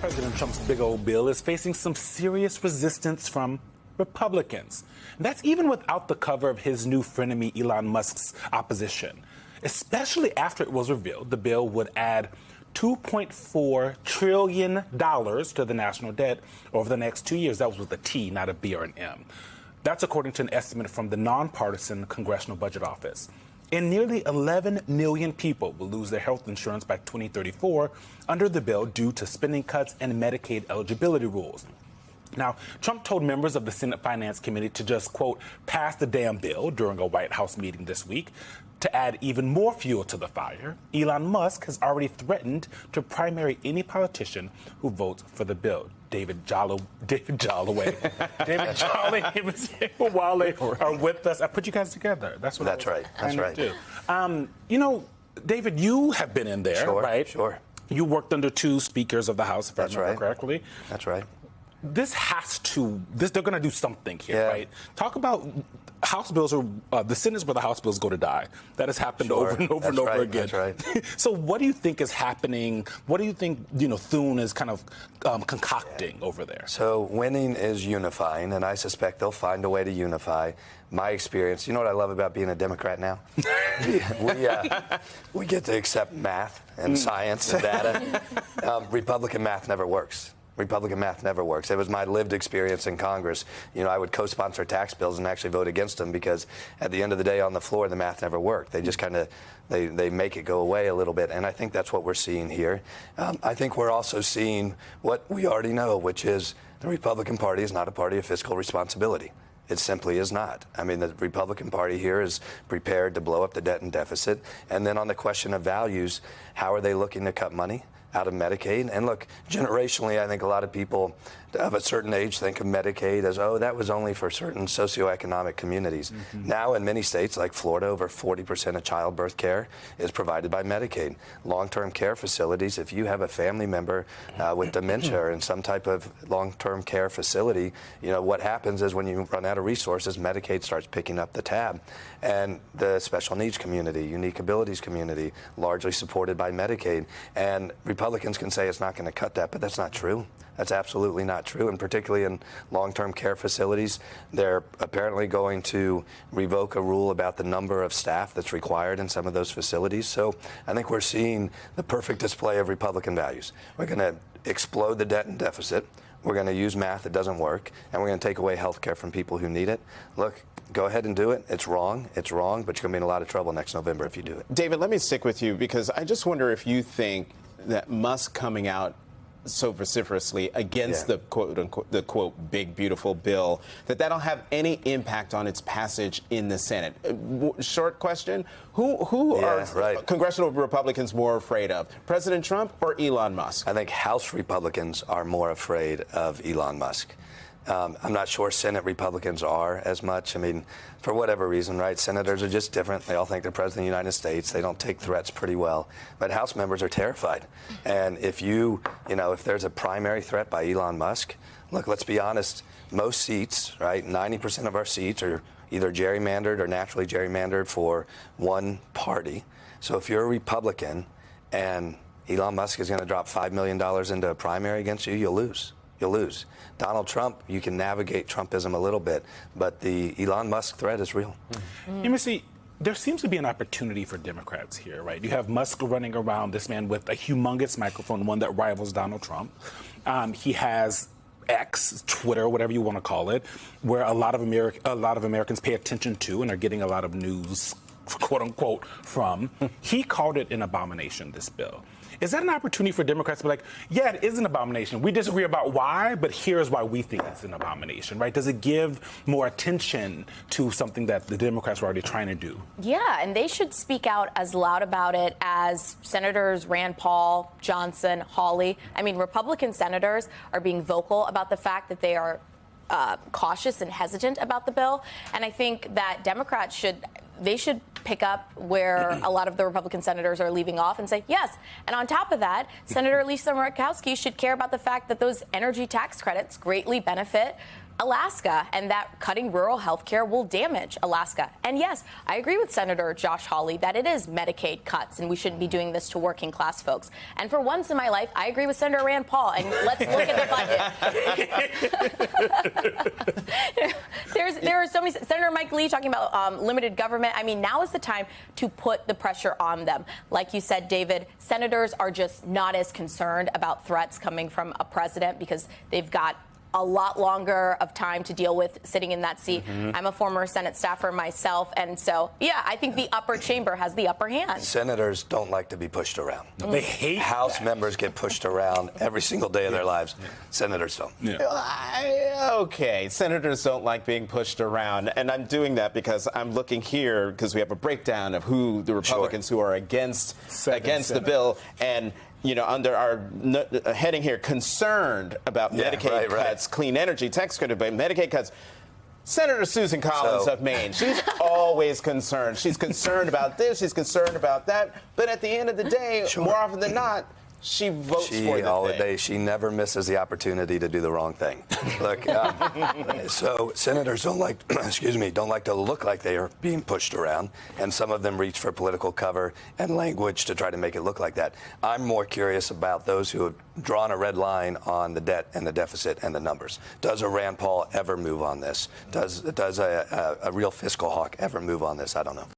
President Trump's big old bill is facing some serious resistance from Republicans. And that's even without the cover of his new frenemy Elon Musk's opposition, especially after it was revealed the bill would add $2.4 trillion to the national debt over the next 2 years. That was with a T, not a B or an M. That's according to an estimate from the nonpartisan Congressional Budget Office. And nearly 11 million people will lose their health insurance by 2034 under the bill due to spending cuts and Medicaid eligibility rules. Now, Trump told members of the Senate Finance Committee to just, quote, pass the damn bill during a White House meeting this week. To add even more fuel to the fire, Elon Musk has already threatened to primary any politician who votes for the bill. David Jolly Wale are with us. I put you guys together. That's right. Do. You know, David, you have been in there, right? Sure. You worked under two speakers of the House, if I remember correctly. That's right. They're going to do something here, right? Talk about House bills the Senate is where the House bills go to die. That has happened over and over again. That's right. So what do you think is happening? What do you think, Thune is kind of concocting over there? So winning is unifying, and I suspect they'll find a way to unify. My experience, you know what I love about being a Democrat now? we get to accept math and science and data. Republican math never works. Republican math never works. It was my lived experience in Congress. I would co-sponsor tax bills and actually vote against them because at the end of the day on the floor, the math never worked. They just kind of, they make it go away a little bit. And I think that's what we're seeing here. I think we're also seeing what we already know, which is the Republican Party is not a party of fiscal responsibility. It simply is not. I mean, the Republican Party here is prepared to blow up the debt and deficit. And then on the question of values, how are they looking to cut money out of Medicaid? And look, generationally, I think a lot of people of a certain age think of Medicaid as, oh, that was only for certain socioeconomic communities. Mm-hmm. Now, in many states like Florida, over 40% of childbirth care is provided by Medicaid. Long-term care facilities, if you have a family member with dementia or in some type of long-term care facility, what happens is when you run out of resources, Medicaid starts picking up the tab. And the special needs community, unique abilities community, largely supported by Medicaid. And Republicans can say it's not going to cut that, but that's not true. That's absolutely not true, and particularly in long-term care facilities, they're apparently going to revoke a rule about the number of staff that's required in some of those facilities. So I think we're seeing the perfect display of Republican values. We're going to explode the debt and deficit. We're going to use math that doesn't work, and we're going to take away health care from people who need it. Look, go ahead and do it. It's wrong, but you're going to be in a lot of trouble next November if you do it. David, let me stick with you because I just wonder if you think that Musk coming out so vociferously against the quote big beautiful bill that'll have any impact on its passage in the Senate. Short question: Who are congressional Republicans more afraid of, President Trump or Elon Musk? I think House Republicans are more afraid of Elon Musk. I'm not sure Senate Republicans are as much. I mean, for whatever reason, right? Senators are just different. They all think they're president of the United States. They don't take threats pretty well. But House members are terrified. And if if there's a primary threat by Elon Musk, look, let's be honest, most seats, right, 90% of our seats are either gerrymandered or naturally gerrymandered for one party. So if you're a Republican and Elon Musk is going to drop $5 million into a primary against you, you'll lose. You'll lose. Donald Trump, you can navigate Trumpism a little bit, but the Elon Musk threat is real. Mm-hmm. There seems to be an opportunity for Democrats here, right? You have Musk running around, this man with a humongous microphone, one that rivals Donald Trump. He has X, Twitter, whatever you want to call it, where a lot of Americans pay attention to and are getting a lot of news, quote unquote, from. He called it an abomination, this bill. Is that an opportunity for Democrats to be like, yeah, it is an abomination. We disagree about why, but here's why we think it's an abomination, right? Does it give more attention to something that the Democrats were already trying to do? Yeah, and they should speak out as loud about it as Senators Rand Paul, Johnson, Hawley. I mean, Republican senators are being vocal about the fact that they are cautious and hesitant about the bill. And I think that Democrats should pick up where a lot of the Republican senators are leaving off and say yes. And on top of that, Senator Lisa Murkowski should care about the fact that those energy tax credits greatly benefit Alaska, and that cutting rural health care will damage Alaska. And yes, I agree with Senator Josh Hawley that it is Medicaid cuts, and we shouldn't be doing this to working class folks. And for once in my life, I agree with Senator Rand Paul, and let's look at the budget. There are so many. Senator Mike Lee talking about limited government. I mean, now is the time to put the pressure on them. Like you said, David, senators are just not as concerned about threats coming from a president because they've got a lot longer of time to deal with sitting in that seat. I'm a former Senate staffer myself, and so, yeah, I think the upper chamber has the upper hand. Senators don't like to be pushed around. No, they hate House members get pushed around every single day of their lives. Senators don't. Okay, senators don't like being pushed around, and I'm doing that because I'm looking here because we have a breakdown of who the Republicans who are against the bill, and under our heading here, concerned about Medicaid cuts, clean energy tax credit, but Medicaid cuts. Senator Susan Collins of Maine, she's always concerned. She's concerned about this, she's concerned about that, but at the end of the day, more often than not, she votes for the thing. She never misses the opportunity to do the wrong thing. Look, so senators don't like, don't like to look like they are being pushed around, and some of them reach for political cover and language to try to make it look like that. I'm more curious about those who have drawn a red line on the debt and the deficit and the numbers. Does a Rand Paul ever move on this? Does a real fiscal hawk ever move on this? I don't know.